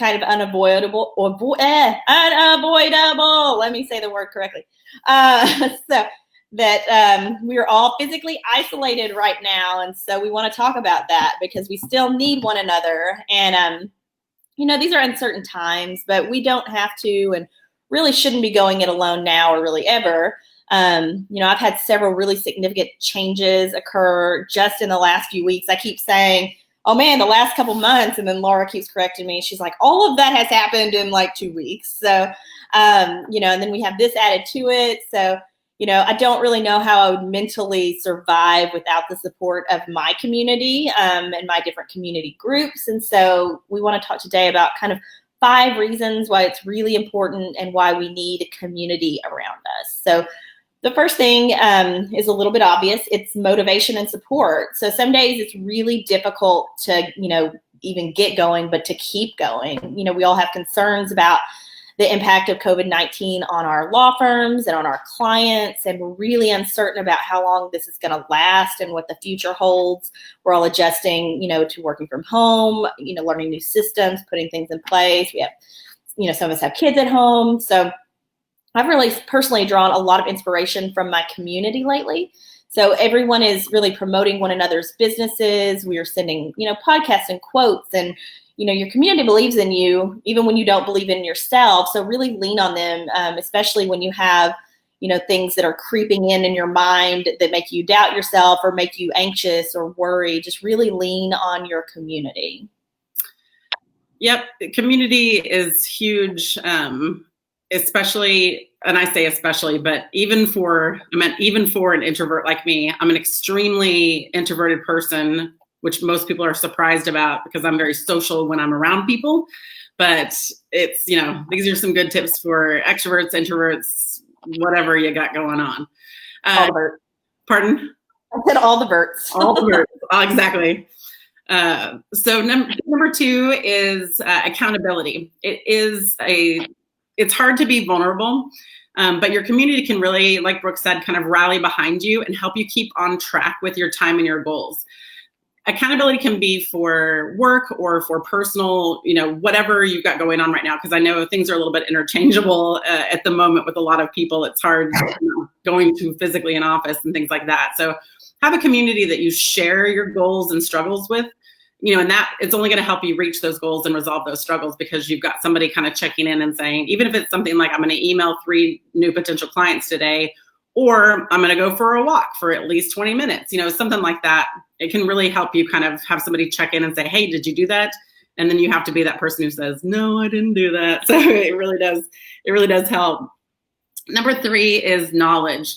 kind of unavoidable. Unavoidable. Let me say the word correctly. So that we're all physically isolated right now. And so we want to talk about that because we still need one another. And, these are uncertain times, but we don't have to and really shouldn't be going it alone now or really ever. I've had several really significant changes occur just in the last few weeks. I keep saying, oh man, the last couple months. And then Laura keeps correcting me. She's like, all of that has happened in like 2 weeks. So, and then we have this added to it. So, I don't really know how I would mentally survive without the support of my community and my different community groups. And so we want to talk today about kind of 5 reasons why it's really important and why we need community around us. So the first thing is a little bit obvious. It's motivation and support. So some days it's really difficult to, even get going, but to keep going. We all have concerns about the impact of COVID-19 on our law firms and on our clients, and we're really uncertain about how long this is going to last and what the future holds. We're all adjusting, to working from home, learning new systems, putting things in place. We have, some of us have kids at home. So I've really personally drawn a lot of inspiration from my community lately. So everyone is really promoting one another's businesses. We are sending, podcasts and quotes, and your community believes in you, even when you don't believe in yourself. So really lean on them, especially when you have, things that are creeping in your mind that make you doubt yourself or make you anxious or worry. Just really lean on your community. Yep. Community is huge, especially, and I say especially, but even for an introvert like me. I'm an extremely introverted person, which most people are surprised about because I'm very social when I'm around people. But it's, these are some good tips for extroverts, introverts, whatever you got going on. All the verts. Pardon? I said all the verts. All the verts. Exactly. So number 2 is accountability. It's hard to be vulnerable, but your community can really, like Brooke said, kind of rally behind you and help you keep on track with your time and your goals. Accountability can be for work or for personal, whatever you've got going on right now, because I know things are a little bit interchangeable at the moment with a lot of people. It's hard going to physically an office and things like that. So have a community that you share your goals and struggles with, and that it's only going to help you reach those goals and resolve those struggles because you've got somebody kind of checking in and saying, even if it's something like I'm going to email 3 new potential clients today, or I'm going to go for a walk for at least 20 minutes, something like that. It can really help you kind of have somebody check in and say, hey, did you do that? And then you have to be that person who says, no, I didn't do that. So it really does help. Number 3 is knowledge.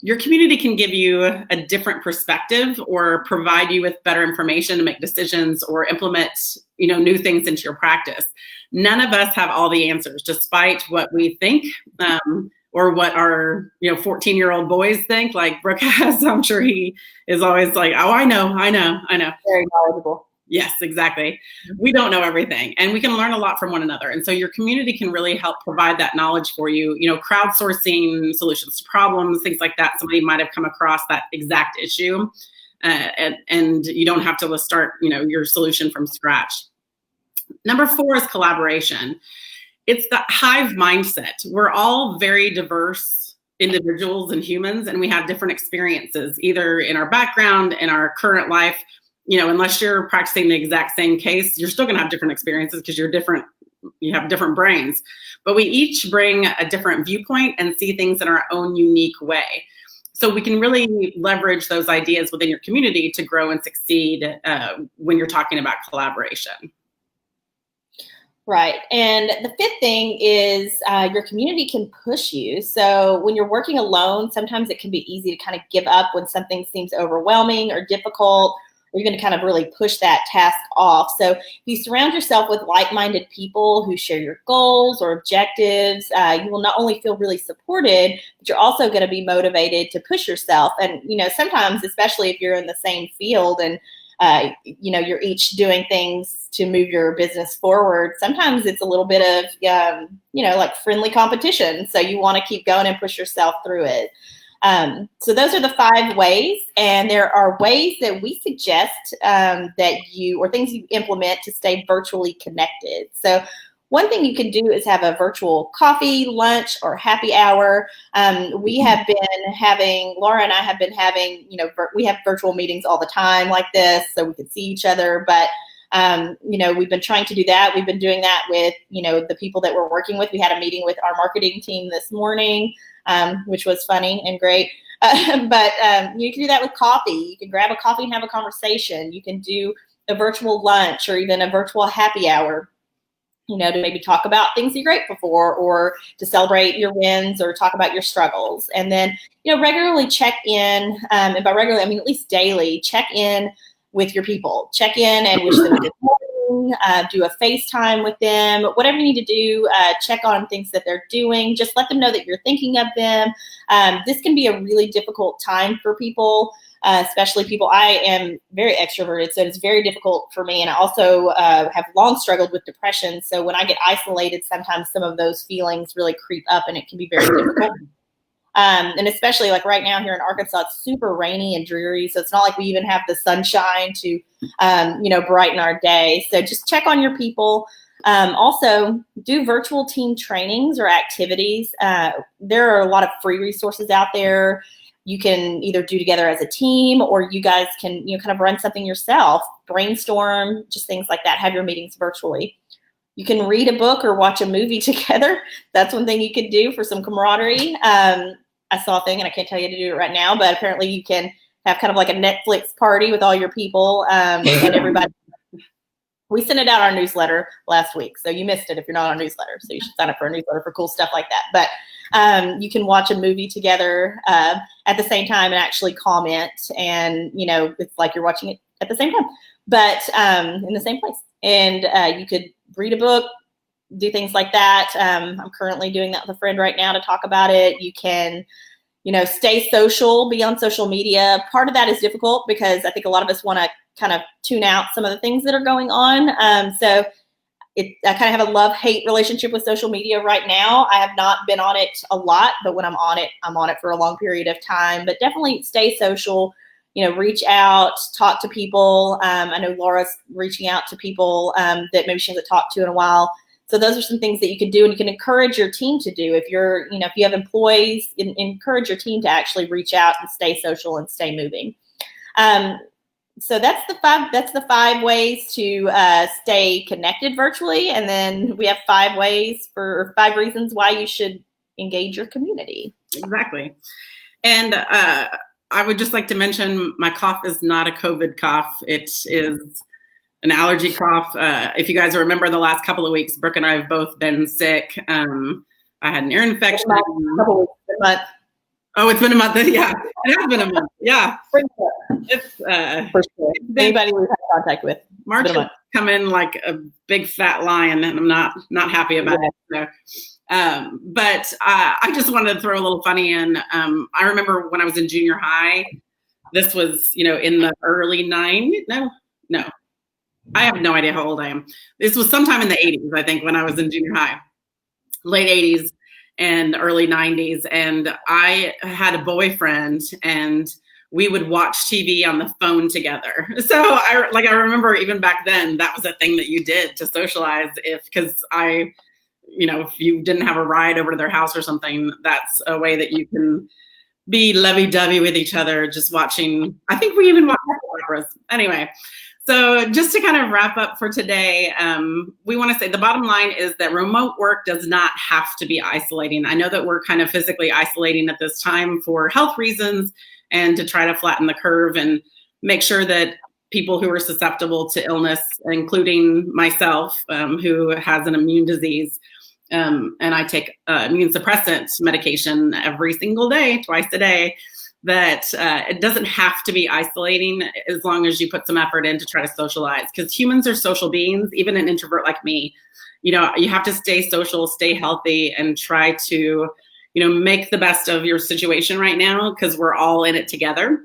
Your community can give you a different perspective or provide you with better information to make decisions or implement, new things into your practice. None of us have all the answers, despite what we think. Or what our 14-year-old boys think, like Brooke has. I'm sure he is always like, oh, I know. Very knowledgeable. Yes, exactly. We don't know everything, and we can learn a lot from one another. And so your community can really help provide that knowledge for you, crowdsourcing solutions to problems, things like that. Somebody might have come across that exact issue, and you don't have to start, your solution from scratch. Number 4 is collaboration. It's the hive mindset. We're all very diverse individuals and humans, and we have different experiences, either in our background, in our current life. Unless you're practicing the exact same case, you're still going to have different experiences because you're different. You have different brains. But we each bring a different viewpoint and see things in our own unique way. So we can really leverage those ideas within your community to grow and succeed when you're talking about collaboration. Right. And the 5th thing is your community can push you. So when you're working alone, sometimes it can be easy to kind of give up when something seems overwhelming or difficult, or you're going to kind of really push that task off. So if you surround yourself with like-minded people who share your goals or objectives, you will not only feel really supported, but you're also going to be motivated to push yourself. And, sometimes, especially if you're in the same field and you're each doing things to move your business forward, sometimes it's a little bit of, like friendly competition. So you want to keep going and push yourself through it. So those are the 5 ways, and there are ways that we suggest that you, or things you implement to stay virtually connected. So one thing you can do is have a virtual coffee, lunch, or happy hour. We have been having, Laura and I have been having, we have virtual meetings all the time like this, so we can see each other. But, we've been trying to do that. We've been doing that with, the people that we're working with. We had a meeting with our marketing team this morning, which was funny and great. But you can do that with coffee. You can grab a coffee and have a conversation. You can do a virtual lunch or even a virtual happy hour, to maybe talk about things you're grateful for, or to celebrate your wins or talk about your struggles. And then, regularly check in, and by regularly, I mean at least daily, check in with your people. Check in and wish them a good morning, do a FaceTime with them, whatever you need to do, check on things that they're doing. Just let them know that you're thinking of them. This can be a really difficult time for people. Especially people, I am very extroverted, so it's very difficult for me. And I also have long struggled with depression. So when I get isolated, sometimes some of those feelings really creep up and it can be very difficult. And especially like right now here in Arkansas, it's super rainy and dreary. So it's not like we even have the sunshine to, brighten our day. So just check on your people. Also, do virtual team trainings or activities. There are a lot of free resources out there. You can either do together as a team, or you guys can, kind of run something yourself, brainstorm, just things like that. Have your meetings virtually. You can read a book or watch a movie together. That's one thing you could do for some camaraderie. I saw a thing, and I can't tell you to do it right now, but apparently you can have kind of like a Netflix party with all your people and everybody. We sent it out our newsletter last week, so you missed it if you're not on our newsletter. So you should sign up for a newsletter for cool stuff like that. But you can watch a movie together at the same time and actually comment, and it's like you're watching it at the same time, but in the same place. And you could read a book, do things like that. I'm currently doing that with a friend right now to talk about it. You can, stay social, be on social media. Part of that is difficult because I think a lot of us want to kind of tune out some of the things that are going on. So I kind of have a love-hate relationship with social media right now. I have not been on it a lot, but when I'm on it for a long period of time. But definitely stay social, reach out, talk to people. I know Laura's reaching out to people that maybe she hasn't talked to in a while. So those are some things that you can do, and you can encourage your team to do. If you're, if you have employees, encourage your team to actually reach out and stay social and stay moving. So that's the 5 ways to stay connected virtually. And then we have 5 reasons why you should engage your community. Exactly. And I would just like to mention my cough is not a COVID cough. It is an allergy cough. If you guys remember the last couple of weeks, Brooke and I have both been sick. I had an ear infection. Oh, it's been a month. Yeah, it has been a month. Yeah. It's for sure. Anybody we've had contact with. March has come in like a big fat lion, and I'm not happy about it. So, but I just wanted to throw a little funny in. I remember when I was in junior high, this was, in the early 90s. No. I have no idea how old I am. This was sometime in the 80s, I think, when I was in junior high, late 80s and early 90s. And I had a boyfriend, and we would watch TV on the phone together. So I remember even back then, that was a thing that you did to socialize because if you didn't have a ride over to their house or something, that's a way that you can be lovey-dovey with each other, just watching. I think we even watched operas. Anyway, so just to kind of wrap up for today, we want to say the bottom line is that remote work does not have to be isolating. I know that we're kind of physically isolating at this time for health reasons and to try to flatten the curve and make sure that people who are susceptible to illness, including myself, who has an immune disease, and I take immune suppressant medication every single day, twice a day, that it doesn't have to be isolating as long as you put some effort in to try to socialize, because humans are social beings. Even an introvert like me, you have to stay social, stay healthy, and try to, make the best of your situation right now, because we're all in it together.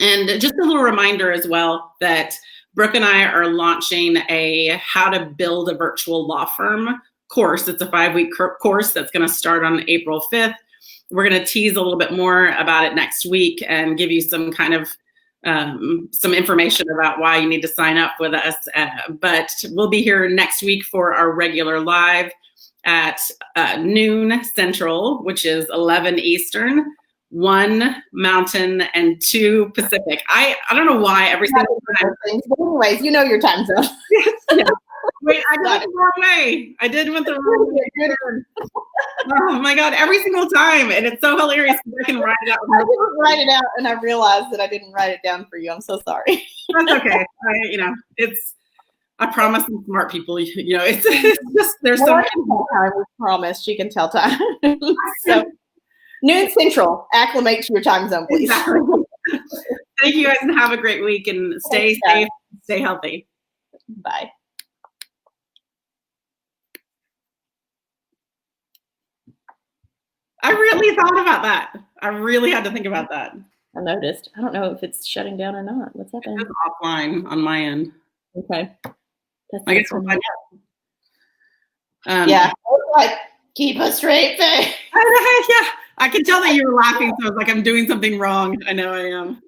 And just a little reminder as well that Brooke and I are launching a How to Build a Virtual Law Firm course. It's a 5-week course that's going to start on April 5th. we're going to tease a little bit more about it next week and give you some kind of some information about why you need to sign up with us. But we'll be here next week for our regular live at noon Central, which is 11 Eastern, 1 Mountain, and 2 Pacific. I don't know why every single time. But anyways, you know your time zone. Yeah. Wait, I did it the wrong way. I did it the wrong way. Oh my God, every single time. And it's so hilarious because I can write it out. I didn't write it out and I realized that I didn't write it down for you. I'm so sorry. That's okay. I promise some smart people, it's just, there's so much time. We promise she can tell time. So noon Central, acclimate to your time zone, please. Exactly. Thank you guys and have a great week and stay safe, stay healthy. Bye. I really thought about that. I really had to think about that. I noticed. I don't know if it's shutting down or not. What's happening? It's offline on my end. Okay. I guess we'll find out. Yeah. Like, keep a straight face. Yeah. I can tell that you were laughing, so I was like, I'm doing something wrong. I know I am.